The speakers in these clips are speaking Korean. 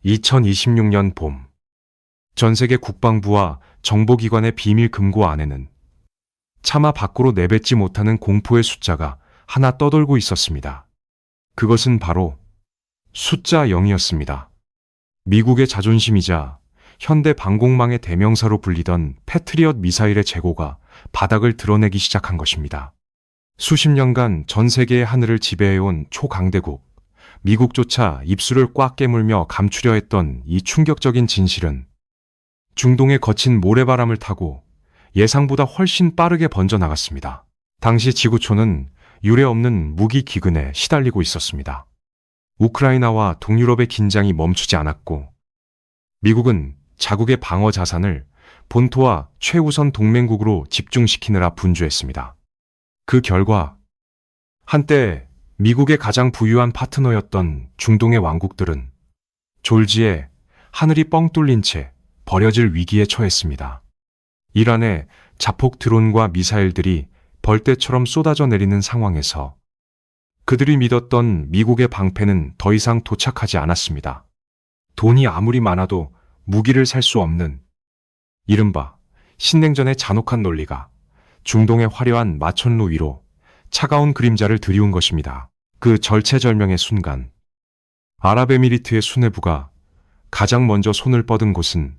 2026년 봄, 전 세계 국방부와 정보기관의 비밀 금고 안에는 차마 밖으로 내뱉지 못하는 공포의 숫자가 하나 떠돌고 있었습니다. 그것은 바로 숫자 0이었습니다. 미국의 자존심이자 현대 방공망의 대명사로 불리던 패트리엇 미사일의 재고가 바닥을 드러내기 시작한 것입니다. 수십 년간 전 세계의 하늘을 지배해온 초강대국, 미국조차 입술을 꽉 깨물며 감추려 했던 이 충격적인 진실은 중동의 거친 모래바람을 타고 예상보다 훨씬 빠르게 번져나갔습니다. 당시 지구촌은 유례없는 무기 기근에 시달리고 있었습니다. 우크라이나와 동유럽의 긴장이 멈추지 않았고 미국은 자국의 방어 자산을 본토와 최우선 동맹국으로 집중시키느라 분주했습니다. 그 결과 한때 미국의 가장 부유한 파트너였던 중동의 왕국들은 졸지에 하늘이 뻥 뚫린 채 버려질 위기에 처했습니다. 이란의 자폭 드론과 미사일들이 벌떼처럼 쏟아져 내리는 상황에서 그들이 믿었던 미국의 방패는 더 이상 도착하지 않았습니다. 돈이 아무리 많아도 무기를 살 수 없는 이른바 신냉전의 잔혹한 논리가 중동의 화려한 마천루 위로 차가운 그림자를 드리운 것입니다. 그 절체절명의 순간, 아랍에미리트의 수뇌부가 가장 먼저 손을 뻗은 곳은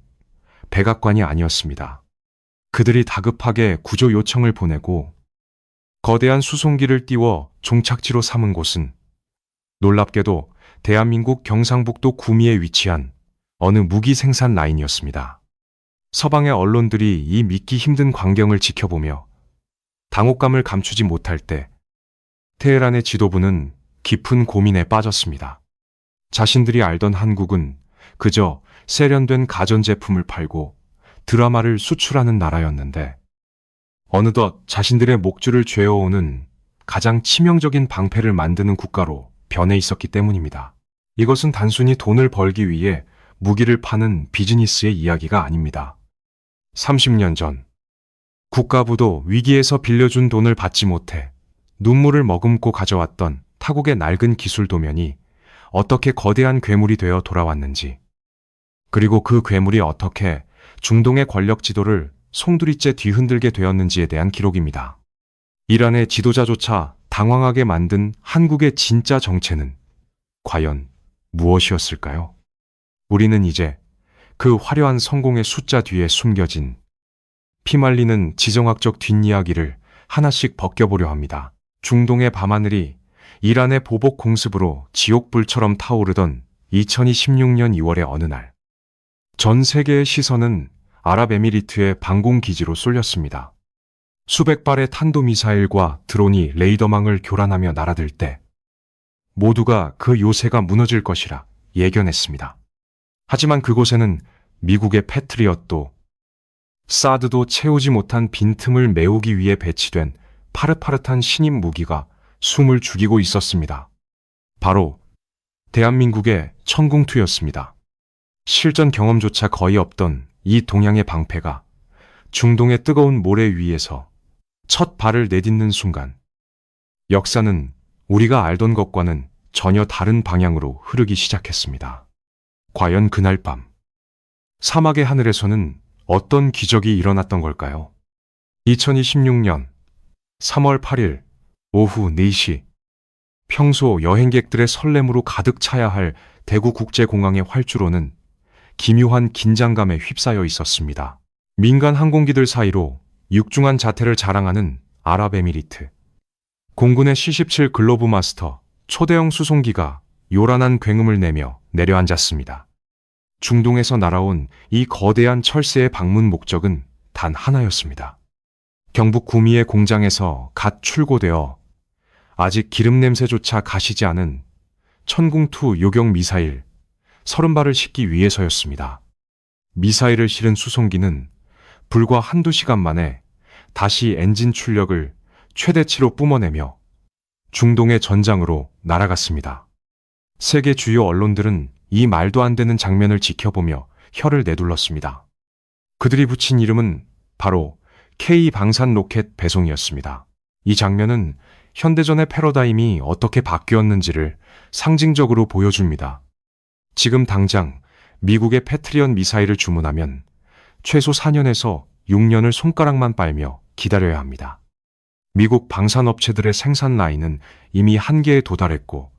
백악관이 아니었습니다. 그들이 다급하게 구조 요청을 보내고 거대한 수송기를 띄워 종착지로 삼은 곳은 놀랍게도 대한민국 경상북도 구미에 위치한 어느 무기 생산 라인이었습니다. 서방의 언론들이 이 믿기 힘든 광경을 지켜보며 당혹감을 감추지 못할 때 테헤란의 지도부는 깊은 고민에 빠졌습니다. 자신들이 알던 한국은 그저 세련된 가전제품을 팔고 드라마를 수출하는 나라였는데 어느덧 자신들의 목줄을 죄어오는 가장 치명적인 방패를 만드는 국가로 변해 있었기 때문입니다. 이것은 단순히 돈을 벌기 위해 무기를 파는 비즈니스의 이야기가 아닙니다. 30년 전 국가부도 위기에서 빌려준 돈을 받지 못해 눈물을 머금고 가져왔던 타국의 낡은 기술 도면이 어떻게 거대한 괴물이 되어 돌아왔는지, 그리고 그 괴물이 어떻게 중동의 권력 지도를 송두리째 뒤흔들게 되었는지에 대한 기록입니다. 이란의 지도자조차 당황하게 만든 한국의 진짜 정체는 과연 무엇이었을까요? 우리는 이제 그 화려한 성공의 숫자 뒤에 숨겨진 피말리는 지정학적 뒷이야기를 하나씩 벗겨보려 합니다. 중동의 밤하늘이 이란의 보복 공습으로 지옥불처럼 타오르던 2026년 2월의 어느 날, 전 세계의 시선은 아랍에미리트의 방공기지로 쏠렸습니다. 수백 발의 탄도미사일과 드론이 레이더망을 교란하며 날아들 때 모두가 그 요새가 무너질 것이라 예견했습니다. 하지만 그곳에는 미국의 패트리엇도 사드도 채우지 못한 빈틈을 메우기 위해 배치된 파릇파릇한 신임 무기가 숨을 죽이고 있었습니다. 바로 대한민국의 천궁2였습니다. 실전 경험조차 거의 없던 이 동양의 방패가 중동의 뜨거운 모래 위에서 첫 발을 내딛는 순간 역사는 우리가 알던 것과는 전혀 다른 방향으로 흐르기 시작했습니다. 과연 그날 밤 사막의 하늘에서는 어떤 기적이 일어났던 걸까요? 2026년 3월 8일 오후 4시, 평소 여행객들의 설렘으로 가득 차야 할 대구국제공항의 활주로는 기묘한 긴장감에 휩싸여 있었습니다. 민간 항공기들 사이로 육중한 자태를 자랑하는 아랍에미리트. 공군의 C-17 글로브 마스터 초대형 수송기가 요란한 굉음을 내며 내려앉았습니다. 중동에서 날아온 이 거대한 철새의 방문 목적은 단 하나였습니다. 경북 구미의 공장에서 갓 출고되어 아직 기름 냄새조차 가시지 않은 천궁2 요격 미사일 30발을 싣기 위해서였습니다. 미사일을 실은 수송기는 불과 한두 시간 만에 다시 엔진 출력을 최대치로 뿜어내며 중동의 전장으로 날아갔습니다. 세계 주요 언론들은 이 말도 안 되는 장면을 지켜보며 혀를 내둘렀습니다. 그들이 붙인 이름은 바로 K 방산 로켓 배송이었습니다. 이 장면은 현대전의 패러다임이 어떻게 바뀌었는지를 상징적으로 보여줍니다. 지금 당장 미국의 패트리엇 미사일을 주문하면 최소 4년에서 6년을 손가락만 빨며 기다려야 합니다. 미국 방산업체들의 생산 라인은 이미 한계에 도달했고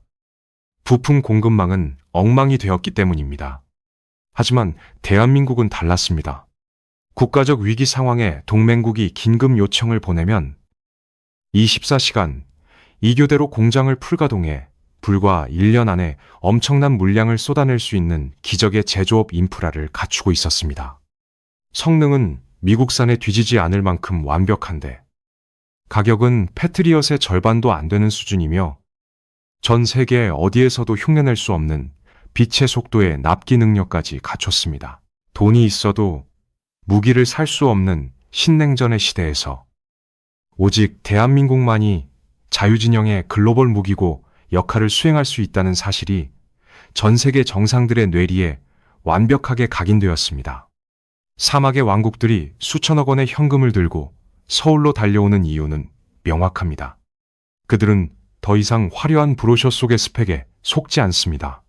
부품 공급망은 엉망이 되었기 때문입니다. 하지만 대한민국은 달랐습니다. 국가적 위기 상황에 동맹국이 긴급 요청을 보내면 24시간 2교대로 공장을 풀가동해 불과 1년 안에 엄청난 물량을 쏟아낼 수 있는 기적의 제조업 인프라를 갖추고 있었습니다. 성능은 미국산에 뒤지지 않을 만큼 완벽한데 가격은 패트리엇의 절반도 안 되는 수준이며 전 세계 어디에서도 흉내낼 수 없는 빛의 속도의 납기 능력까지 갖췄습니다. 돈이 있어도 무기를 살 수 없는 신냉전의 시대에서 오직 대한민국만이 자유진영의 글로벌 무기고 역할을 수행할 수 있다는 사실이 전 세계 정상들의 뇌리에 완벽하게 각인되었습니다. 사막의 왕국들이 수천억 원의 현금을 들고 서울로 달려오는 이유는 명확합니다. 그들은 더 이상 화려한 브로셔 속의 스펙에 속지 않습니다.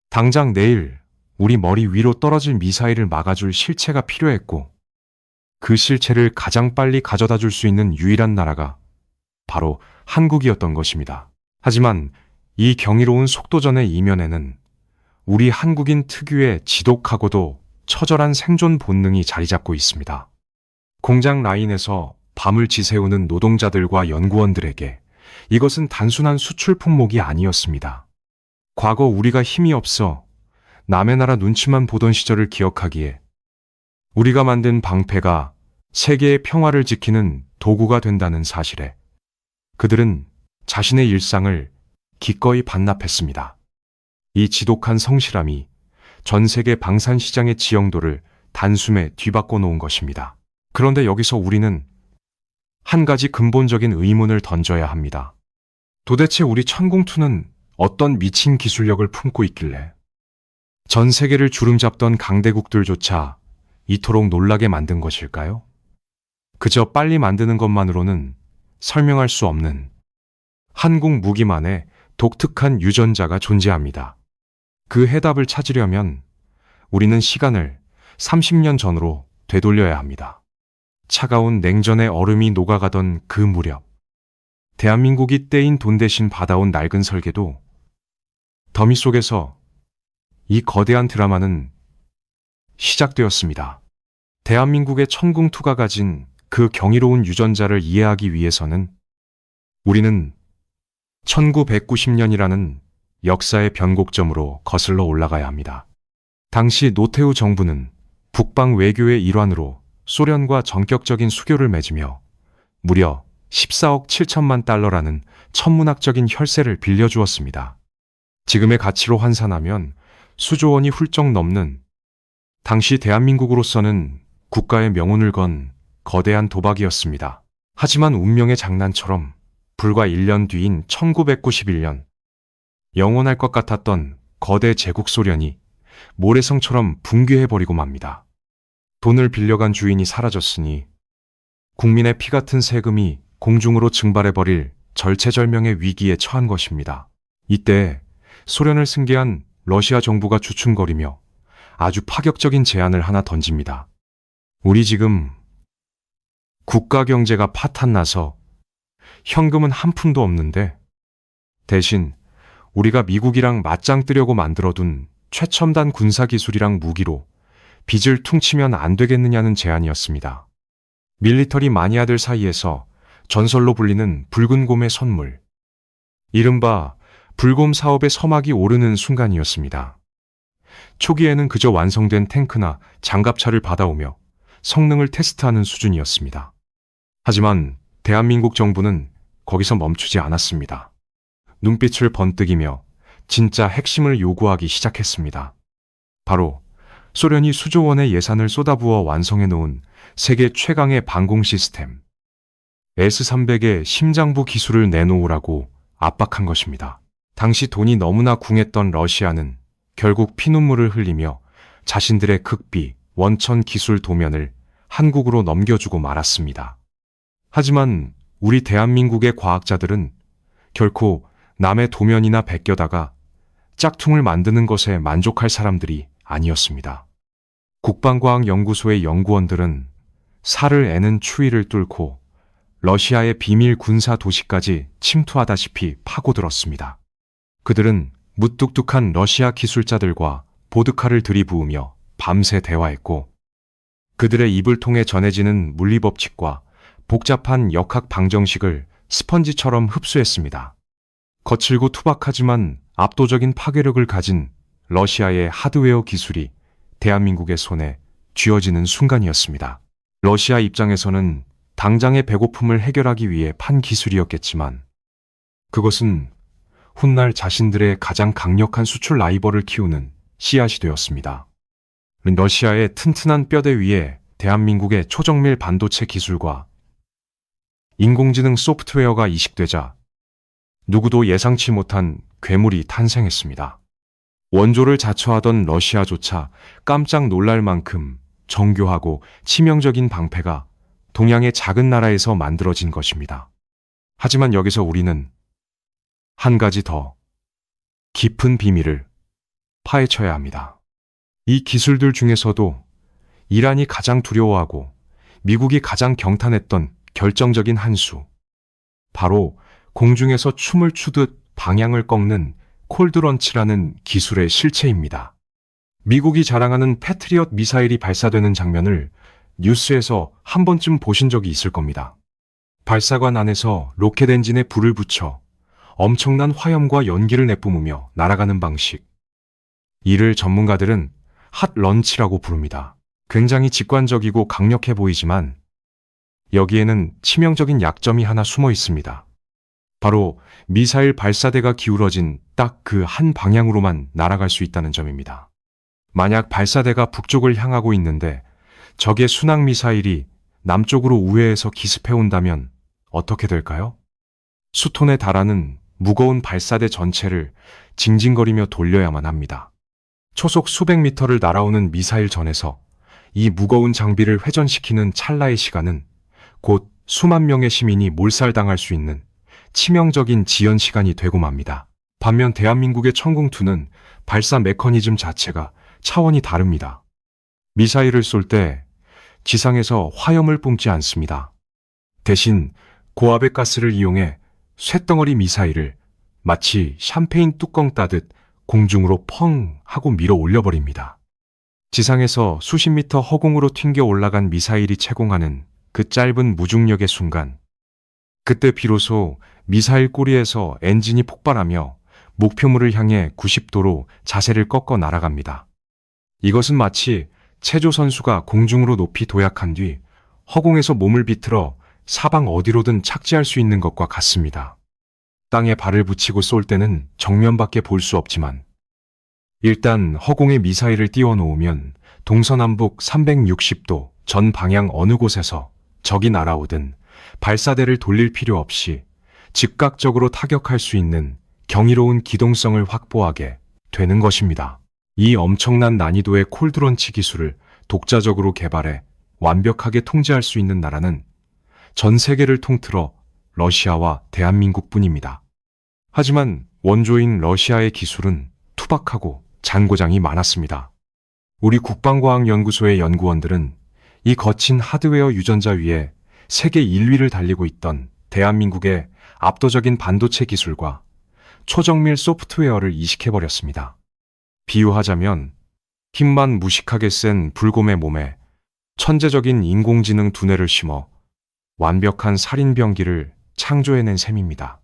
당장 내일 우리 머리 위로 떨어질 미사일을 막아줄 실체가 필요했고 그 실체를 가장 빨리 가져다 줄 수 있는 유일한 나라가 바로 한국이었던 것입니다. 하지만 이 경이로운 속도전의 이면에는 우리 한국인 특유의 지독하고도 처절한 생존 본능이 자리 잡고 있습니다. 공장 라인에서 밤을 지새우는 노동자들과 연구원들에게 이것은 단순한 수출 품목이 아니었습니다. 과거 우리가 힘이 없어 남의 나라 눈치만 보던 시절을 기억하기에 우리가 만든 방패가 세계의 평화를 지키는 도구가 된다는 사실에 그들은 자신의 일상을 기꺼이 반납했습니다. 이 지독한 성실함이 전 세계 방산 시장의 지형도를 단숨에 뒤바꿔 놓은 것입니다. 그런데 여기서 우리는 한 가지 근본적인 의문을 던져야 합니다. 도대체 우리 천공투는 어떤 미친 기술력을 품고 있길래 전 세계를 주름잡던 강대국들조차 이토록 놀라게 만든 것일까요? 그저 빨리 만드는 것만으로는 설명할 수 없는 한국 무기만의 독특한 유전자가 존재합니다. 그 해답을 찾으려면 우리는 시간을 30년 전으로 되돌려야 합니다. 차가운 냉전의 얼음이 녹아가던 그 무렵, 대한민국이 떼인 돈 대신 받아온 낡은 설계도 더미 속에서 이 거대한 드라마는 시작되었습니다. 대한민국의 천궁투가 가진 그 경이로운 유전자를 이해하기 위해서는 우리는 1990년이라는 역사의 변곡점으로 거슬러 올라가야 합니다. 당시 노태우 정부는 북방 외교의 일환으로 소련과 전격적인 수교를 맺으며 무려 14억 7천만 달러라는 천문학적인 혈세를 빌려주었습니다. 지금의 가치로 환산하면 수조 원이 훌쩍 넘는 당시 대한민국으로서는 국가의 명운을 건 거대한 도박이었습니다. 하지만 운명의 장난처럼 불과 1년 뒤인 1991년 영원할 것 같았던 거대 제국 소련이 모래성처럼 붕괴해버리고 맙니다. 돈을 빌려간 주인이 사라졌으니 국민의 피 같은 세금이 공중으로 증발해버릴 절체절명의 위기에 처한 것입니다. 이때 소련을 승계한 러시아 정부가 주춤거리며 아주 파격적인 제안을 하나 던집니다. 우리 지금 국가 경제가 파탄나서 현금은 한 푼도 없는데 대신 우리가 미국이랑 맞짱 뜨려고 만들어둔 최첨단 군사기술이랑 무기로 빚을 퉁치면 안 되겠느냐는 제안이었습니다. 밀리터리 마니아들 사이에서 전설로 불리는 붉은 곰의 선물, 이른바 불곰 사업의 서막이 오르는 순간이었습니다. 초기에는 그저 완성된 탱크나 장갑차를 받아오며 성능을 테스트하는 수준이었습니다. 하지만 대한민국 정부는 거기서 멈추지 않았습니다. 눈빛을 번뜩이며 진짜 핵심을 요구하기 시작했습니다. 바로 소련이 수조 원의 예산을 쏟아부어 완성해 놓은 세계 최강의 방공 시스템 S-300의 심장부 기술을 내놓으라고 압박한 것입니다. 당시 돈이 너무나 궁했던 러시아는 결국 피눈물을 흘리며 자신들의 극비, 원천 기술 도면을 한국으로 넘겨주고 말았습니다. 하지만 우리 대한민국의 과학자들은 결코 남의 도면이나 베껴다가 짝퉁을 만드는 것에 만족할 사람들이 아니었습니다. 국방과학연구소의 연구원들은 살을 애는 추위를 뚫고 러시아의 비밀 군사 도시까지 침투하다시피 파고들었습니다. 그들은 무뚝뚝한 러시아 기술자들과 보드카를 들이부으며 밤새 대화했고, 그들의 입을 통해 전해지는 물리법칙과 복잡한 역학 방정식을 스펀지처럼 흡수했습니다. 거칠고 투박하지만 압도적인 파괴력을 가진 러시아의 하드웨어 기술이 대한민국의 손에 쥐어지는 순간이었습니다. 러시아 입장에서는 당장의 배고픔을 해결하기 위해 판 기술이었겠지만, 그것은 훗날 자신들의 가장 강력한 수출 라이벌을 키우는 씨앗이 되었습니다. 러시아의 튼튼한 뼈대 위에 대한민국의 초정밀 반도체 기술과 인공지능 소프트웨어가 이식되자 누구도 예상치 못한 괴물이 탄생했습니다. 원조를 자처하던 러시아조차 깜짝 놀랄 만큼 정교하고 치명적인 방패가 동양의 작은 나라에서 만들어진 것입니다. 하지만 여기서 우리는 한 가지 더 깊은 비밀을 파헤쳐야 합니다. 이 기술들 중에서도 이란이 가장 두려워하고 미국이 가장 경탄했던 결정적인 한 수, 바로 공중에서 춤을 추듯 방향을 꺾는 콜드런치라는 기술의 실체입니다. 미국이 자랑하는 패트리엇 미사일이 발사되는 장면을 뉴스에서 한 번쯤 보신 적이 있을 겁니다. 발사관 안에서 로켓 엔진에 불을 붙여 엄청난 화염과 연기를 내뿜으며 날아가는 방식. 이를 전문가들은 핫 런치라고 부릅니다. 굉장히 직관적이고 강력해 보이지만 여기에는 치명적인 약점이 하나 숨어 있습니다. 바로 미사일 발사대가 기울어진 딱 그 한 방향으로만 날아갈 수 있다는 점입니다. 만약 발사대가 북쪽을 향하고 있는데 적의 순항 미사일이 남쪽으로 우회해서 기습해 온다면 어떻게 될까요? 수톤에 달하는 무거운 발사대 전체를 징징거리며 돌려야만 합니다. 초속 수백 미터를 날아오는 미사일 전에서 이 무거운 장비를 회전시키는 찰나의 시간은 곧 수만 명의 시민이 몰살당할 수 있는 치명적인 지연 시간이 되고 맙니다. 반면 대한민국의 천궁2는 발사 메커니즘 자체가 차원이 다릅니다. 미사일을 쏠 때 지상에서 화염을 뿜지 않습니다. 대신 고압의 가스를 이용해 쇳덩어리 미사일을 마치 샴페인 뚜껑 따듯 공중으로 펑 하고 밀어 올려버립니다. 지상에서 수십 미터 허공으로 튕겨 올라간 미사일이 채공하는 그 짧은 무중력의 순간, 그때 비로소 미사일 꼬리에서 엔진이 폭발하며 목표물을 향해 90도로 자세를 꺾어 날아갑니다. 이것은 마치 체조 선수가 공중으로 높이 도약한 뒤 허공에서 몸을 비틀어 사방 어디로든 착지할 수 있는 것과 같습니다. 땅에 발을 붙이고 쏠 때는 정면밖에 볼 수 없지만 일단 허공에 미사일을 띄워놓으면 동서남북 360도 전 방향 어느 곳에서 적이 날아오든 발사대를 돌릴 필요 없이 즉각적으로 타격할 수 있는 경이로운 기동성을 확보하게 되는 것입니다. 이 엄청난 난이도의 콜드런치 기술을 독자적으로 개발해 완벽하게 통제할 수 있는 나라는 전 세계를 통틀어 러시아와 대한민국뿐입니다. 하지만 원조인 러시아의 기술은 투박하고 잔고장이 많았습니다. 우리 국방과학연구소의 연구원들은 이 거친 하드웨어 유전자 위에 세계 1위를 달리고 있던 대한민국의 압도적인 반도체 기술과 초정밀 소프트웨어를 이식해버렸습니다. 비유하자면 힘만 무식하게 센 불곰의 몸에 천재적인 인공지능 두뇌를 심어 완벽한 살인병기를 창조해낸 셈입니다.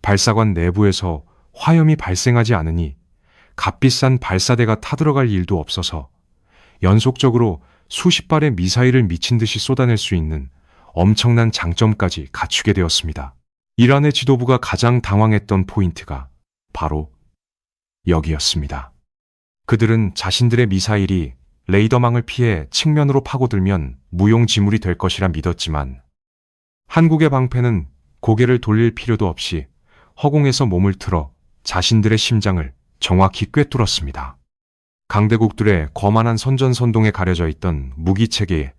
발사관 내부에서 화염이 발생하지 않으니 값비싼 발사대가 타들어갈 일도 없어서 연속적으로 수십 발의 미사일을 미친 듯이 쏟아낼 수 있는 엄청난 장점까지 갖추게 되었습니다. 이란의 지도부가 가장 당황했던 포인트가 바로 여기였습니다. 그들은 자신들의 미사일이 레이더망을 피해 측면으로 파고들면 무용지물이 될 것이라 믿었지만 한국의 방패는 고개를 돌릴 필요도 없이 허공에서 몸을 틀어 자신들의 심장을 정확히 꿰뚫었습니다. 강대국들의 거만한 선전선동에 가려져 있던 무기체계에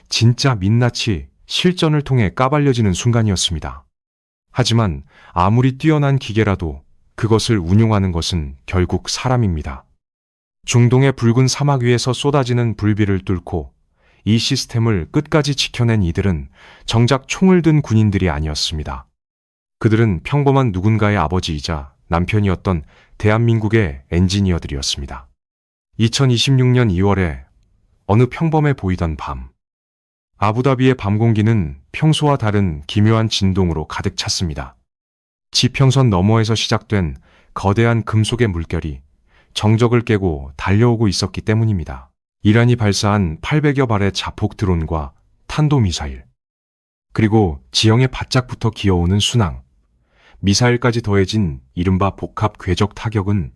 진짜 민낯이 실전을 통해 까발려지는 순간이었습니다. 하지만 아무리 뛰어난 기계라도 그것을 운용하는 것은 결국 사람입니다. 중동의 붉은 사막 위에서 쏟아지는 불비를 뚫고 이 시스템을 끝까지 지켜낸 이들은 정작 총을 든 군인들이 아니었습니다. 그들은 평범한 누군가의 아버지이자 남편이었던 대한민국의 엔지니어들이었습니다. 2026년 2월에 어느 평범해 보이던 밤, 아부다비의 밤 공기는 평소와 다른 기묘한 진동으로 가득 찼습니다. 지평선 너머에서 시작된 거대한 금속의 물결이 정적을 깨고 달려오고 있었기 때문입니다. 이란이 발사한 800여 발의 자폭 드론과 탄도미사일, 그리고 지형에 바짝붙어 기어오는 순항, 미사일까지 더해진 이른바 복합 궤적 타격은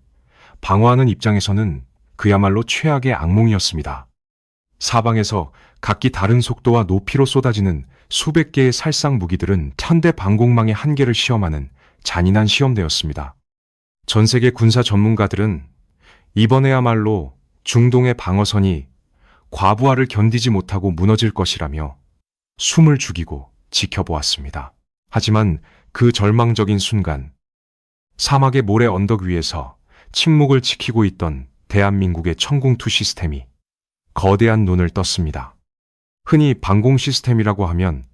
방어하는 입장에서는 그야말로 최악의 악몽이었습니다. 사방에서 각기 다른 속도와 높이로 쏟아지는 수백 개의 살상 무기들은 현대 방공망의 한계를 시험하는 잔인한 시험대였습니다. 전 세계 군사 전문가들은 이번에야말로 중동의 방어선이 과부하를 견디지 못하고 무너질 것이라며 숨을 죽이고 지켜보았습니다. 하지만 그 절망적인 순간, 사막의 모래 언덕 위에서 침묵을 지키고 있던 대한민국의 천궁2 시스템이 거대한 눈을 떴습니다. 흔히 방공 시스템이라고 하면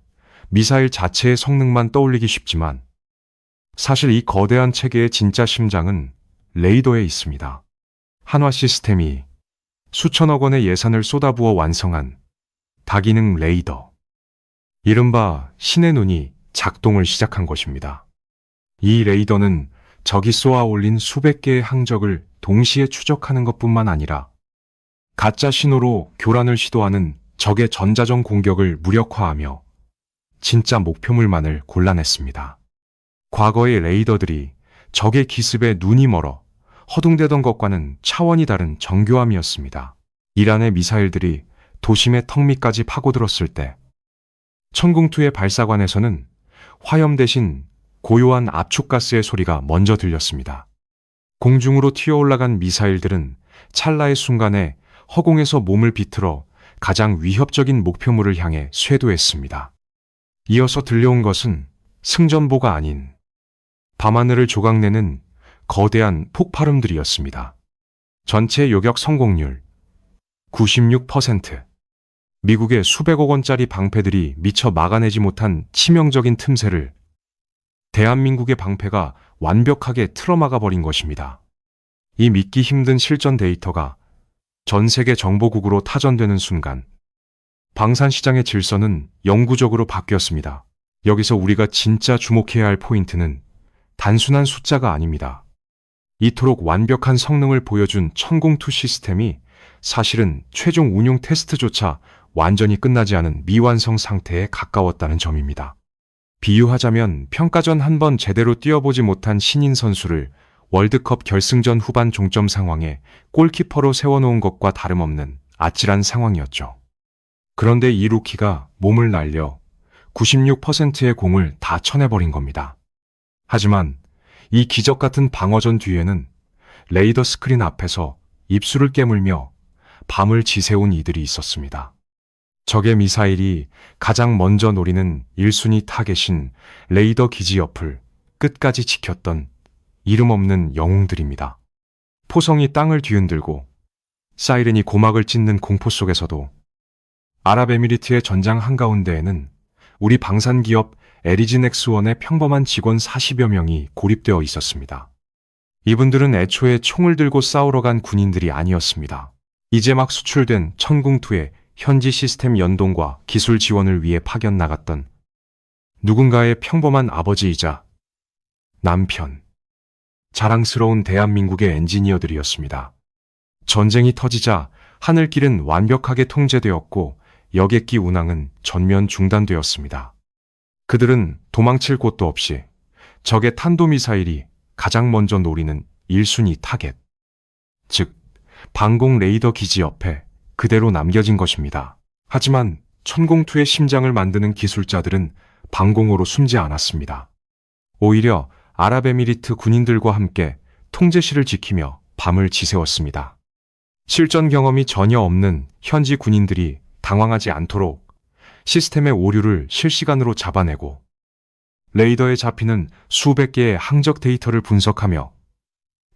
미사일 자체의 성능만 떠올리기 쉽지만 사실 이 거대한 체계의 진짜 심장은 레이더에 있습니다. 한화 시스템이 수천억 원의 예산을 쏟아부어 완성한 다기능 레이더, 이른바 신의 눈이 작동을 시작한 것입니다. 이 레이더는 적이 쏘아 올린 수백 개의 항적을 동시에 추적하는 것뿐만 아니라 가짜 신호로 교란을 시도하는 적의 전자전 공격을 무력화하며 진짜 목표물만을 골라냈습니다. 과거의 레이더들이 적의 기습에 눈이 멀어 허둥대던 것과는 차원이 다른 정교함이었습니다. 이란의 미사일들이 도심의 턱 밑까지 파고들었을 때 천궁2의 발사관에서는 화염 대신 고요한 압축가스의 소리가 먼저 들렸습니다. 공중으로 튀어올라간 미사일들은 찰나의 순간에 허공에서 몸을 비틀어 가장 위협적인 목표물을 향해 쇄도했습니다. 이어서 들려온 것은 승전보가 아닌 밤하늘을 조각내는 거대한 폭발음들이었습니다. 전체 요격 성공률 96%. 미국의 수백억 원짜리 방패들이 미처 막아내지 못한 치명적인 틈새를 대한민국의 방패가 완벽하게 틀어막아 버린 것입니다. 이 믿기 힘든 실전 데이터가 전 세계 정보국으로 타전되는 순간 방산시장의 질서는 영구적으로 바뀌었습니다. 여기서 우리가 진짜 주목해야 할 포인트는 단순한 숫자가 아닙니다. 이토록 완벽한 성능을 보여준 천궁2 시스템이 사실은 최종 운용 테스트조차 완전히 끝나지 않은 미완성 상태에 가까웠다는 점입니다. 비유하자면 평가전 한 번 제대로 뛰어보지 못한 신인 선수를 월드컵 결승전 후반 종점 상황에 골키퍼로 세워놓은 것과 다름없는 아찔한 상황이었죠. 그런데 이 루키가 몸을 날려 96%의 공을 다 쳐내버린 겁니다. 하지만 이 기적 같은 방어전 뒤에는 레이더 스크린 앞에서 입술을 깨물며 밤을 지새운 이들이 있었습니다. 적의 미사일이 가장 먼저 노리는 1순위 타겟인 레이더 기지 옆을 끝까지 지켰던 이름 없는 영웅들입니다. 포성이 땅을 뒤흔들고 사이렌이 고막을 찢는 공포 속에서도 아랍에미리트의 전장 한가운데에는 우리 방산기업 에리지넥스원의 평범한 직원 40여 명이 고립되어 있었습니다. 이분들은 애초에 총을 들고 싸우러 간 군인들이 아니었습니다. 이제 막 수출된 천궁2의 현지 시스템 연동과 기술 지원을 위해 파견 나갔던 누군가의 평범한 아버지이자 남편, 자랑스러운 대한민국의 엔지니어들이었습니다. 전쟁이 터지자 하늘길은 완벽하게 통제되었고 여객기 운항은 전면 중단되었습니다. 그들은 도망칠 곳도 없이 적의 탄도미사일이 가장 먼저 노리는 1순위 타겟, 즉 방공 레이더 기지 옆에 그대로 남겨진 것입니다. 하지만 천궁2의 심장을 만드는 기술자들은 방공호로 숨지 않았습니다. 오히려 아랍에미리트 군인들과 함께 통제실을 지키며 밤을 지새웠습니다. 실전 경험이 전혀 없는 현지 군인들이 당황하지 않도록 시스템의 오류를 실시간으로 잡아내고 레이더에 잡히는 수백 개의 항적 데이터를 분석하며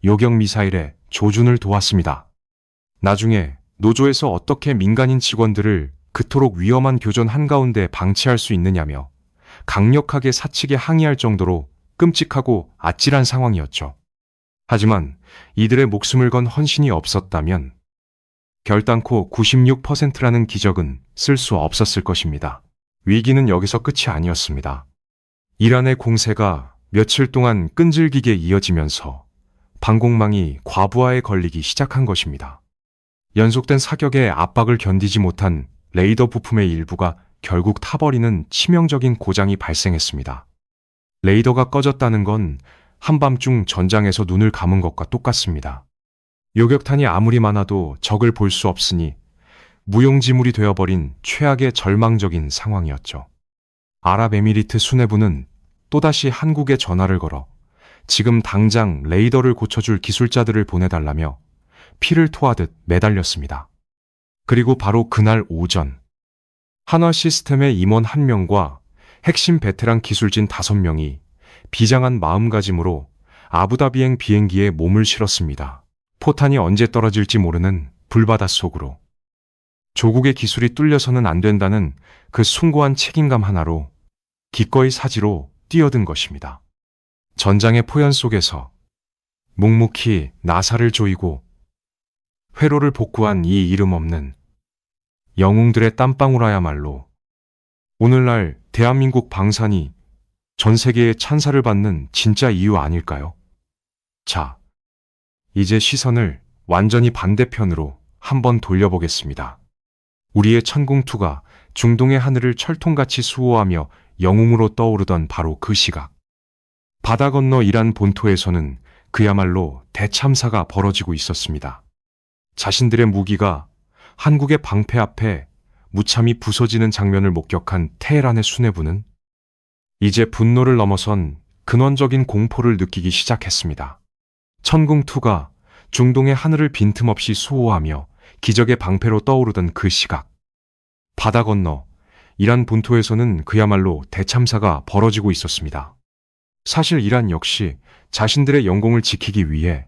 요격 미사일의 조준을 도왔습니다. 나중에 노조에서 어떻게 민간인 직원들을 그토록 위험한 교전 한가운데 방치할 수 있느냐며 강력하게 사측에 항의할 정도로 끔찍하고 아찔한 상황이었죠. 하지만 이들의 목숨을 건 헌신이 없었다면 결단코 96%라는 기적은 쓸 수 없었을 것입니다. 위기는 여기서 끝이 아니었습니다. 이란의 공세가 며칠 동안 끈질기게 이어지면서 방공망이 과부하에 걸리기 시작한 것입니다. 연속된 사격에 압박을 견디지 못한 레이더 부품의 일부가 결국 타버리는 치명적인 고장이 발생했습니다. 레이더가 꺼졌다는 건 한밤중 전장에서 눈을 감은 것과 똑같습니다. 요격탄이 아무리 많아도 적을 볼 수 없으니 무용지물이 되어버린 최악의 절망적인 상황이었죠. 아랍에미리트 수뇌부는 또다시 한국에 전화를 걸어 지금 당장 레이더를 고쳐줄 기술자들을 보내달라며 피를 토하듯 매달렸습니다. 그리고 바로 그날 오전, 한화 시스템의 임원 1명과 핵심 베테랑 기술진 5명이 비장한 마음가짐으로 아부다비행 비행기에 몸을 실었습니다. 포탄이 언제 떨어질지 모르는 불바다 속으로. 조국의 기술이 뚫려서는 안 된다는 그 숭고한 책임감 하나로 기꺼이 사지로 뛰어든 것입니다. 전장의 포연 속에서 묵묵히 나사를 조이고 회로를 복구한 이 이름 없는 영웅들의 땀방울아야말로 오늘날 대한민국 방산이 전 세계의 찬사를 받는 진짜 이유 아닐까요? 자, 이제 시선을 완전히 반대편으로 한번 돌려보겠습니다. 우리의 천궁2가 중동의 하늘을 철통같이 수호하며 영웅으로 떠오르던 바로 그 시각. 바다 건너 이란 본토에서는 그야말로 대참사가 벌어지고 있었습니다. 자신들의 무기가 한국의 방패 앞에 무참히 부서지는 장면을 목격한 테헤란의 수뇌부는 이제 분노를 넘어선 근원적인 공포를 느끼기 시작했습니다. 천궁2가 중동의 하늘을 빈틈없이 수호하며 기적의 방패로 떠오르던 그 시각. 바다 건너 이란 본토에서는 그야말로 대참사가 벌어지고 있었습니다. 사실 이란 역시 자신들의 영공을 지키기 위해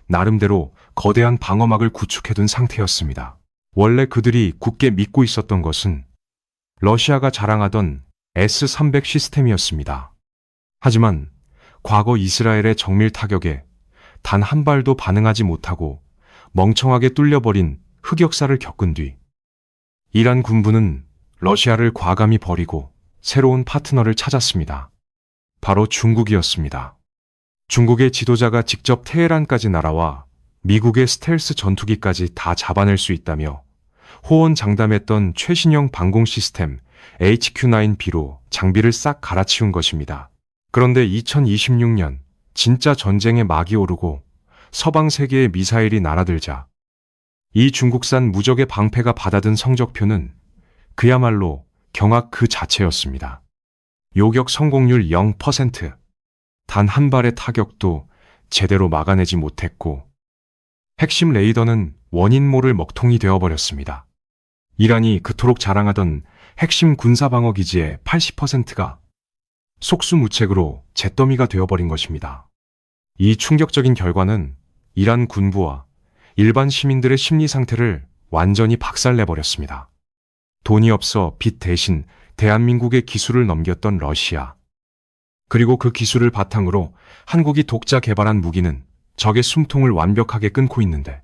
나름대로 거대한 방어막을 구축해둔 상태였습니다. 원래 그들이 굳게 믿고 있었던 것은 러시아가 자랑하던 S-300 시스템이었습니다. 하지만 과거 이스라엘의 정밀 타격에 단 한 발도 반응하지 못하고 멍청하게 뚫려버린 흑역사를 겪은 뒤 이란 군부는 러시아를 과감히 버리고 새로운 파트너를 찾았습니다. 바로 중국이었습니다. 중국의 지도자가 직접 테헤란까지 날아와 미국의 스텔스 전투기까지 다 잡아낼 수 있다며 호언장담했던 최신형 방공 시스템 HQ-9B로 장비를 싹 갈아치운 것입니다. 그런데 2026년 진짜 전쟁의 막이 오르고 서방 세계의 미사일이 날아들자 이 중국산 무적의 방패가 받아든 성적표는 그야말로 경악 그 자체였습니다. 요격 성공률 0%, 단 한 발의 타격도 제대로 막아내지 못했고 핵심 레이더는 원인 모를 먹통이 되어버렸습니다. 이란이 그토록 자랑하던 핵심 군사방어기지의 80%가 속수무책으로 잿더미가 되어버린 것입니다. 이 충격적인 결과는 이란 군부와 일반 시민들의 심리 상태를 완전히 박살내버렸습니다. 돈이 없어 빚 대신 대한민국의 기술을 넘겼던 러시아. 그리고 그 기술을 바탕으로 한국이 독자 개발한 무기는 적의 숨통을 완벽하게 끊고 있는데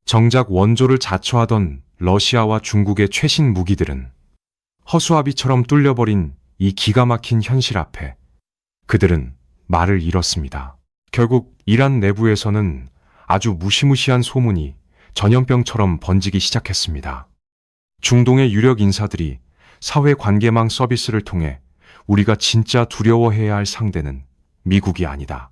정작 원조를 자처하던 러시아와 중국의 최신 무기들은 허수아비처럼 뚫려버린 이 기가 막힌 현실 앞에 그들은 말을 잃었습니다. 결국 이란 내부에서는 아주 무시무시한 소문이 전염병처럼 번지기 시작했습니다. 중동의 유력 인사들이 사회관계망 서비스를 통해 우리가 진짜 두려워해야 할 상대는 미국이 아니다.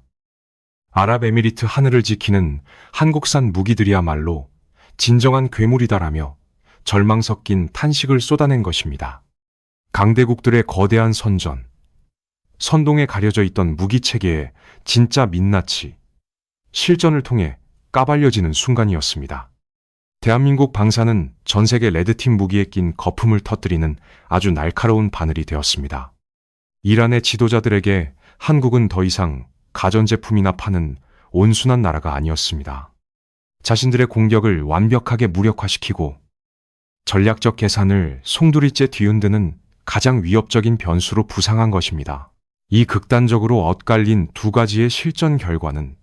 아랍에미리트 하늘을 지키는 한국산 무기들이야말로 진정한 괴물이다라며 절망 섞인 탄식을 쏟아낸 것입니다. 강대국들의 거대한 선전, 선동에 가려져 있던 무기체계의 진짜 민낯이 실전을 통해 까발려지는 순간이었습니다. 대한민국 방사는 전 세계 레드팀 무기에 낀 거품을 터뜨리는 아주 날카로운 바늘이 되었습니다. 이란의 지도자들에게 한국은 더 이상 가전제품이나 파는 온순한 나라가 아니었습니다. 자신들의 공격을 완벽하게 무력화시키고 전략적 계산을 송두리째 뒤흔드는 가장 위협적인 변수로 부상한 것입니다. 이 극단적으로 엇갈린 두 가지의 실전 결과는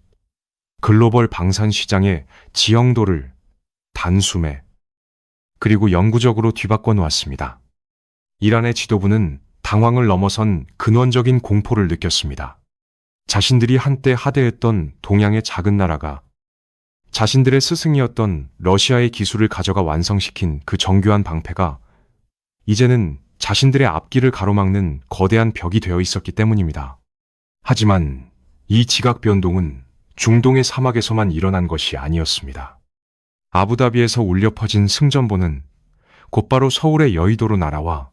글로벌 방산 시장의 지형도를 단숨에 그리고 영구적으로 뒤바꿔 놓았습니다. 이란의 지도부는 당황을 넘어선 근원적인 공포를 느꼈습니다. 자신들이 한때 하대했던 동양의 작은 나라가 자신들의 스승이었던 러시아의 기술을 가져가 완성시킨 그 정교한 방패가 이제는 자신들의 앞길을 가로막는 거대한 벽이 되어 있었기 때문입니다. 하지만 이 지각 변동은 중동의 사막에서만 일어난 것이 아니었습니다. 아부다비에서 울려 퍼진 승전보는 곧바로 서울의 여의도로 날아와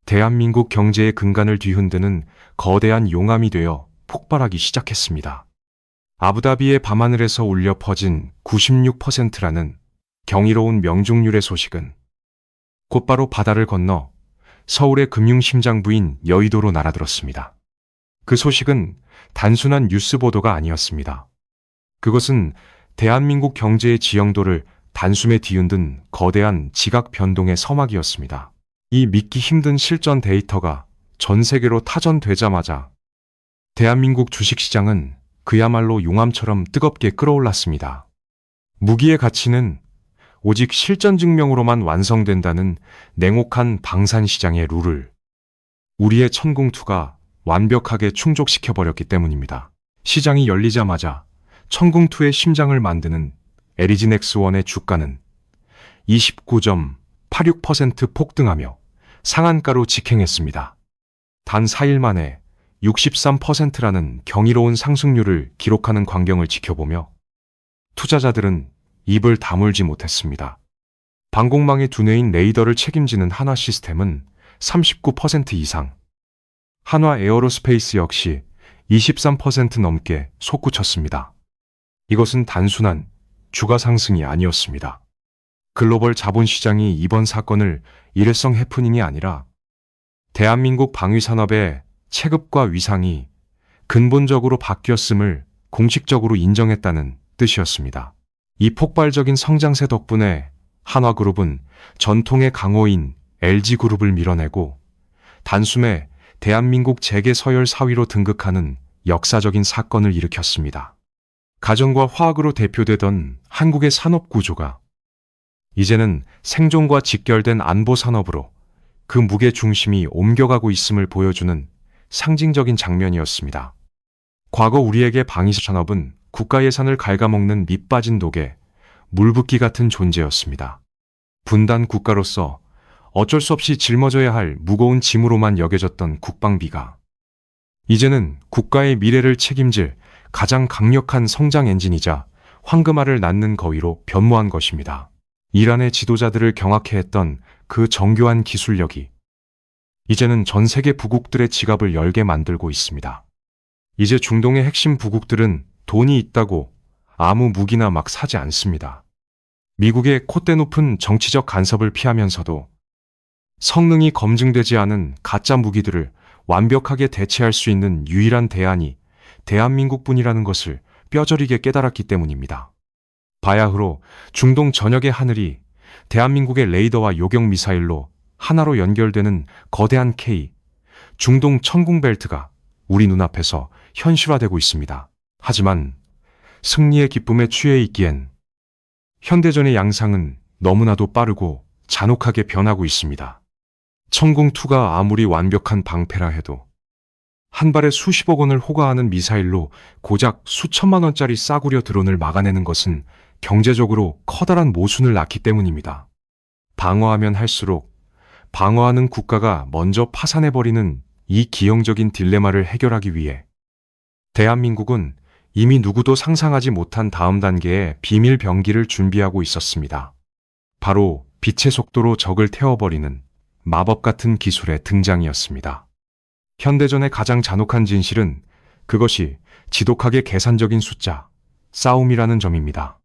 대한민국 경제의 근간을 뒤흔드는 거대한 용암이 되어 폭발하기 시작했습니다. 아부다비의 밤하늘에서 울려 퍼진 96%라는 경이로운 명중률의 소식은 곧바로 바다를 건너 서울의 금융심장부인 여의도로 날아들었습니다. 그 소식은 단순한 뉴스 보도가 아니었습니다. 그것은 대한민국 경제의 지형도를 단숨에 뒤흔든 거대한 지각 변동의 서막이었습니다. 이 믿기 힘든 실전 데이터가 전 세계로 타전되자마자 대한민국 주식시장은 그야말로 용암처럼 뜨겁게 끓어올랐습니다. 무기의 가치는 오직 실전 증명으로만 완성된다는 냉혹한 방산시장의 룰을 우리의 천궁2가 완벽하게 충족시켜버렸기 때문입니다. 시장이 열리자마자 천궁2의 심장을 만드는 LG넥스1의 주가는 29.86% 폭등하며 상한가로 직행했습니다. 단 4일 만에 63%라는 경이로운 상승률을 기록하는 광경을 지켜보며 투자자들은 입을 다물지 못했습니다. 방공망의 두뇌인 레이더를 책임지는 한화 시스템은 39% 이상, 한화 에어로스페이스 역시 23% 넘게 솟구쳤습니다. 이것은 단순한 주가 상승이 아니었습니다. 글로벌 자본시장이 이번 사건을 일회성 해프닝이 아니라 대한민국 방위산업의 체급과 위상이 근본적으로 바뀌었음을 공식적으로 인정했다는 뜻이었습니다. 이 폭발적인 성장세 덕분에 한화그룹은 전통의 강호인 LG그룹을 밀어내고 단숨에 대한민국 재계 서열 4위로 등극하는 역사적인 사건을 일으켰습니다. 가전과 화학으로 대표되던 한국의 산업 구조가 이제는 생존과 직결된 안보 산업으로 그 무게 중심이 옮겨가고 있음을 보여주는 상징적인 장면이었습니다. 과거 우리에게 방위산업은 국가 예산을 갉아먹는 밑빠진 독에 물붓기 같은 존재였습니다. 분단 국가로서 어쩔 수 없이 짊어져야 할 무거운 짐으로만 여겨졌던 국방비가 이제는 국가의 미래를 책임질 가장 강력한 성장 엔진이자 황금알을 낳는 거위로 변모한 것입니다. 이란의 지도자들을 경악해 했던 그 정교한 기술력이 이제는 전 세계 부국들의 지갑을 열게 만들고 있습니다. 이제 중동의 핵심 부국들은 돈이 있다고 아무 무기나 막 사지 않습니다. 미국의 콧대 높은 정치적 간섭을 피하면서도 성능이 검증되지 않은 가짜 무기들을 완벽하게 대체할 수 있는 유일한 대안이 대한민국뿐이라는 것을 뼈저리게 깨달았기 때문입니다. 바야흐로 중동 전역의 하늘이 대한민국의 레이더와 요격 미사일로 하나로 연결되는 거대한 K, 중동 천궁벨트가 우리 눈앞에서 현실화되고 있습니다. 하지만 승리의 기쁨에 취해 있기엔 현대전의 양상은 너무나도 빠르고 잔혹하게 변하고 있습니다. 천궁2가 아무리 완벽한 방패라 해도 한 발에 수십억 원을 호가하는 미사일로 고작 수천만 원짜리 싸구려 드론을 막아내는 것은 경제적으로 커다란 모순을 낳기 때문입니다. 방어하면 할수록 방어하는 국가가 먼저 파산해버리는 이 기형적인 딜레마를 해결하기 위해 대한민국은 이미 누구도 상상하지 못한 다음 단계의 비밀 병기를 준비하고 있었습니다. 바로 빛의 속도로 적을 태워버리는 마법 같은 기술의 등장이었습니다. 현대전의 가장 잔혹한 진실은 그것이 지독하게 계산적인 숫자, 싸움이라는 점입니다.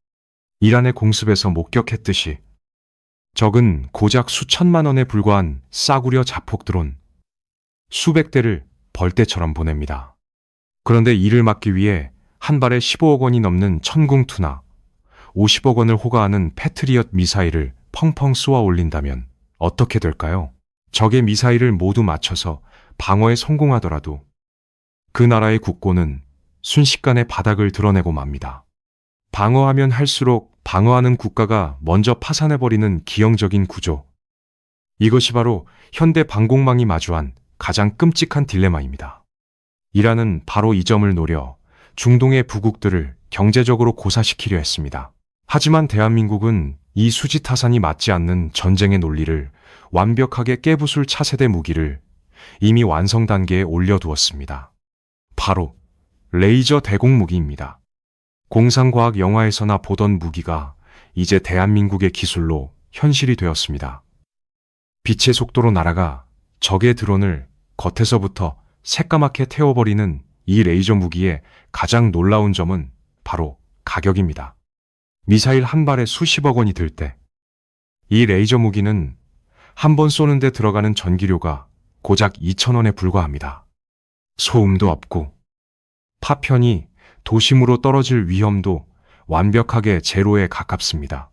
이란의 공습에서 목격했듯이 적은 고작 수천만 원에 불과한 싸구려 자폭 드론 수백 대를 벌떼처럼 보냅니다. 그런데 이를 막기 위해 한 발에 15억 원이 넘는 천궁2나 50억 원을 호가하는 패트리엇 미사일을 펑펑 쏘아 올린다면 어떻게 될까요? 적의 미사일을 모두 맞춰서 방어에 성공하더라도 그 나라의 국고는 순식간에 바닥을 드러내고 맙니다. 방어하면 할수록 방어하는 국가가 먼저 파산해버리는 기형적인 구조. 이것이 바로 현대 방공망이 마주한 가장 끔찍한 딜레마입니다. 이란은 바로 이 점을 노려 중동의 부국들을 경제적으로 고사시키려 했습니다. 하지만 대한민국은 이 수지타산이 맞지 않는 전쟁의 논리를 완벽하게 깨부술 차세대 무기를 이미 완성 단계에 올려두었습니다. 바로 레이저 대공 무기입니다. 공상과학 영화에서나 보던 무기가 이제 대한민국의 기술로 현실이 되었습니다. 빛의 속도로 날아가 적의 드론을 겉에서부터 새까맣게 태워버리는 이 레이저 무기의 가장 놀라운 점은 바로 가격입니다. 미사일 한 발에 수십억 원이 들 때 이 레이저 무기는 한 번 쏘는데 들어가는 전기료가 고작 2,000원에 불과합니다. 소음도 없고 파편이 도심으로 떨어질 위험도 완벽하게 제로에 가깝습니다.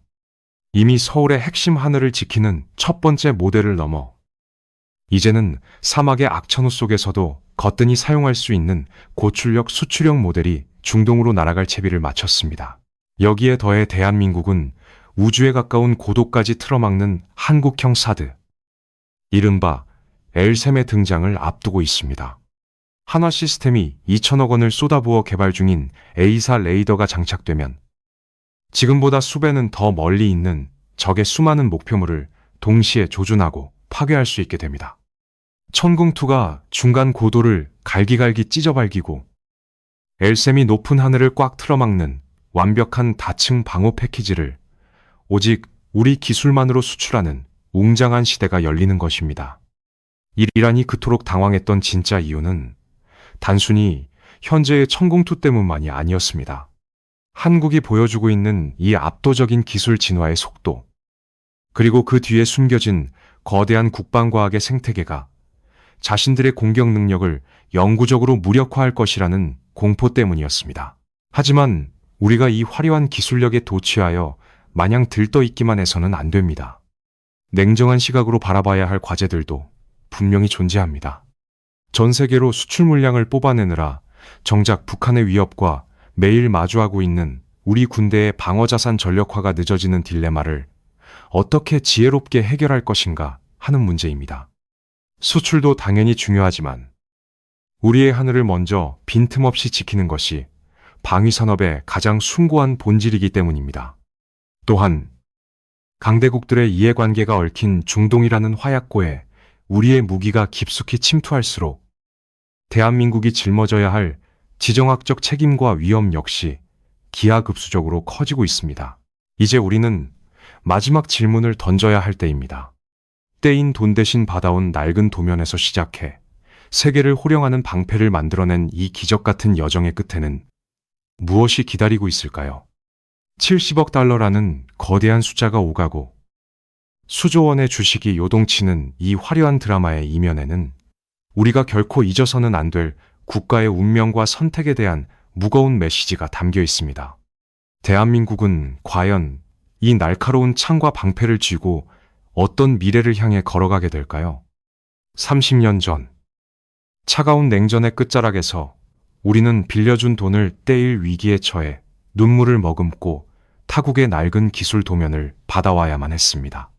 이미 서울의 핵심 하늘을 지키는 첫 번째 모델을 넘어 이제는 사막의 악천후 속에서도 거뜬히 사용할 수 있는 고출력 수출형 모델이 중동으로 날아갈 채비를 마쳤습니다. 여기에 더해 대한민국은 우주에 가까운 고도까지 틀어막는 한국형 사드, 이른바 L3의 등장을 앞두고 있습니다. 한화 시스템이 2천억 원을 쏟아부어 개발 중인 A사 레이더가 장착되면 지금보다 수배는 더 멀리 있는 적의 수많은 목표물을 동시에 조준하고 파괴할 수 있게 됩니다. 천궁2가 중간 고도를 갈기갈기 찢어발기고 L3이 높은 하늘을 꽉 틀어막는 완벽한 다층 방호 패키지를 오직 우리 기술만으로 수출하는 웅장한 시대가 열리는 것입니다. 이란이 그토록 당황했던 진짜 이유는 단순히 현재의 천궁2 때문만이 아니었습니다. 한국이 보여주고 있는 이 압도적인 기술 진화의 속도, 그리고 그 뒤에 숨겨진 거대한 국방과학의 생태계가 자신들의 공격 능력을 영구적으로 무력화할 것이라는 공포 때문이었습니다. 하지만 우리가 이 화려한 기술력에 도취하여 마냥 들떠있기만 해서는 안 됩니다. 냉정한 시각으로 바라봐야 할 과제들도 분명히 존재합니다. 전 세계로 수출 물량을 뽑아내느라 정작 북한의 위협과 매일 마주하고 있는 우리 군대의 방어자산 전력화가 늦어지는 딜레마를 어떻게 지혜롭게 해결할 것인가 하는 문제입니다. 수출도 당연히 중요하지만 우리의 하늘을 먼저 빈틈없이 지키는 것이 방위산업의 가장 숭고한 본질이기 때문입니다. 또한 강대국들의 이해관계가 얽힌 중동이라는 화약고에 우리의 무기가 깊숙이 침투할수록 대한민국이 짊어져야 할 지정학적 책임과 위험 역시 기하급수적으로 커지고 있습니다. 이제 우리는 마지막 질문을 던져야 할 때입니다. 떼인 돈 대신 받아온 낡은 도면에서 시작해 세계를 호령하는 방패를 만들어낸 이 기적 같은 여정의 끝에는 무엇이 기다리고 있을까요? 70억 달러라는 거대한 숫자가 오가고 수조 원의 주식이 요동치는 이 화려한 드라마의 이면에는 우리가 결코 잊어서는 안 될 국가의 운명과 선택에 대한 무거운 메시지가 담겨 있습니다. 대한민국은 과연 이 날카로운 창과 방패를 쥐고 어떤 미래를 향해 걸어가게 될까요? 30년 전 차가운 냉전의 끝자락에서 우리는 빌려준 돈을 떼일 위기에 처해 눈물을 머금고 타국의 낡은 기술 도면을 받아와야만 했습니다.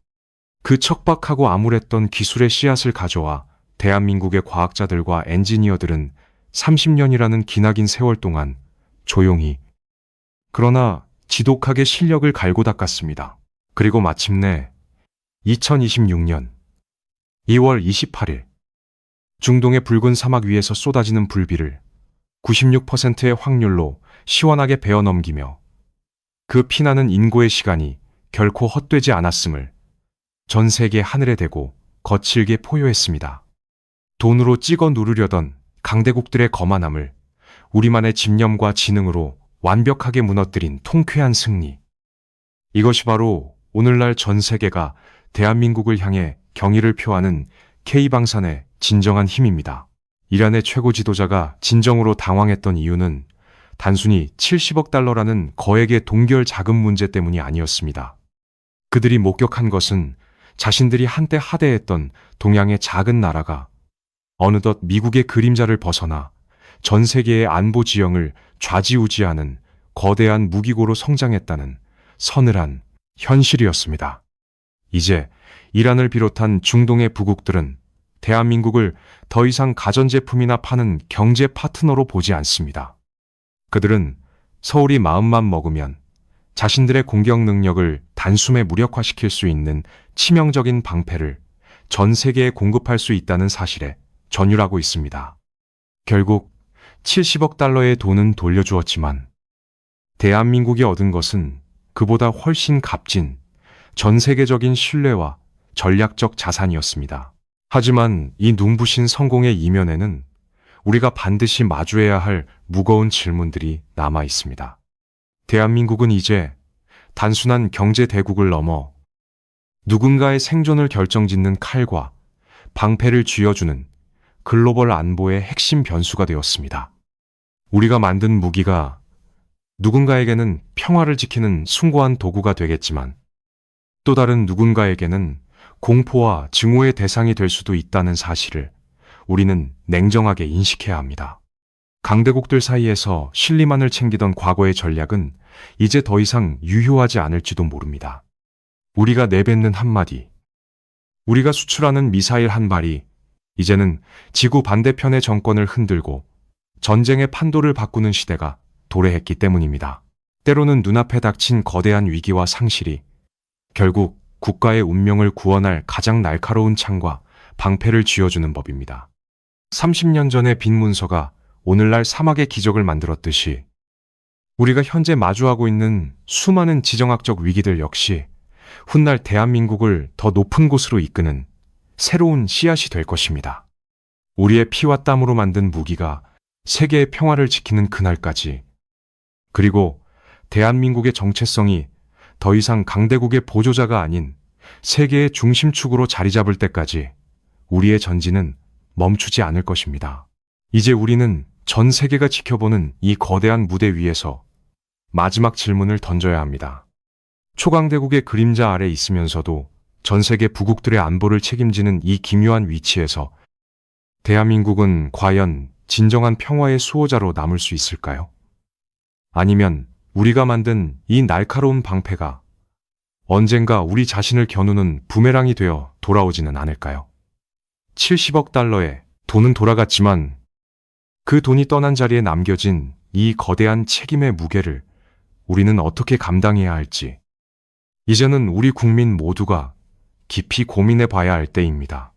그 척박하고 암울했던 기술의 씨앗을 가져와 대한민국의 과학자들과 엔지니어들은 30년이라는 기나긴 세월 동안 조용히 그러나 지독하게 실력을 갈고 닦았습니다. 그리고 마침내 2026년 2월 28일 중동의 붉은 사막 위에서 쏟아지는 불비를 96%의 확률로 시원하게 베어 넘기며 그 피나는 인고의 시간이 결코 헛되지 않았음을 전 세계 하늘에 대고 거칠게 포효했습니다. 돈으로 찍어 누르려던 강대국들의 거만함을 우리만의 집념과 지능으로 완벽하게 무너뜨린 통쾌한 승리. 이것이 바로 오늘날 전 세계가 대한민국을 향해 경의를 표하는 K방산의 진정한 힘입니다. 이란의 최고 지도자가 진정으로 당황했던 이유는 단순히 70억 달러라는 거액의 동결 자금 문제 때문이 아니었습니다. 그들이 목격한 것은 자신들이 한때 하대했던 동양의 작은 나라가 어느덧 미국의 그림자를 벗어나 전 세계의 안보 지형을 좌지우지하는 거대한 무기고로 성장했다는 서늘한 현실이었습니다. 이제 이란을 비롯한 중동의 부국들은 대한민국을 더 이상 가전제품이나 파는 경제 파트너로 보지 않습니다. 그들은 서울이 마음만 먹으면 자신들의 공격 능력을 단숨에 무력화시킬 수 있는 치명적인 방패를 전 세계에 공급할 수 있다는 사실에 전율하고 있습니다. 결국 70억 달러의 돈은 돌려주었지만 대한민국이 얻은 것은 그보다 훨씬 값진 전 세계적인 신뢰와 전략적 자산이었습니다. 하지만 이 눈부신 성공의 이면에는 우리가 반드시 마주해야 할 무거운 질문들이 남아 있습니다. 대한민국은 이제 단순한 경제 대국을 넘어 누군가의 생존을 결정짓는 칼과 방패를 쥐어주는 글로벌 안보의 핵심 변수가 되었습니다. 우리가 만든 무기가 누군가에게는 평화를 지키는 숭고한 도구가 되겠지만 또 다른 누군가에게는 공포와 증오의 대상이 될 수도 있다는 사실을 우리는 냉정하게 인식해야 합니다. 강대국들 사이에서 실리만을 챙기던 과거의 전략은 이제 더 이상 유효하지 않을지도 모릅니다. 우리가 내뱉는 한마디, 우리가 수출하는 미사일 한 발이 이제는 지구 반대편의 정권을 흔들고 전쟁의 판도를 바꾸는 시대가 도래했기 때문입니다. 때로는 눈앞에 닥친 거대한 위기와 상실이 결국 국가의 운명을 구원할 가장 날카로운 창과 방패를 쥐어주는 법입니다. 30년 전의 빈 문서가 오늘날 사막의 기적을 만들었듯이 우리가 현재 마주하고 있는 수많은 지정학적 위기들 역시 훗날 대한민국을 더 높은 곳으로 이끄는 새로운 씨앗이 될 것입니다. 우리의 피와 땀으로 만든 무기가 세계의 평화를 지키는 그날까지, 그리고 대한민국의 정체성이 더 이상 강대국의 보조자가 아닌 세계의 중심축으로 자리 잡을 때까지 우리의 전진은 멈추지 않을 것입니다. 이제 우리는 전 세계가 지켜보는 이 거대한 무대 위에서 마지막 질문을 던져야 합니다. 초강대국의 그림자 아래 있으면서도 전 세계 부국들의 안보를 책임지는 이 기묘한 위치에서 대한민국은 과연 진정한 평화의 수호자로 남을 수 있을까요? 아니면 우리가 만든 이 날카로운 방패가 언젠가 우리 자신을 겨누는 부메랑이 되어 돌아오지는 않을까요? 70억 달러의 돈은 돌아갔지만 그 돈이 떠난 자리에 남겨진 이 거대한 책임의 무게를 우리는 어떻게 감당해야 할지 이제는 우리 국민 모두가 깊이 고민해 봐야 할 때입니다.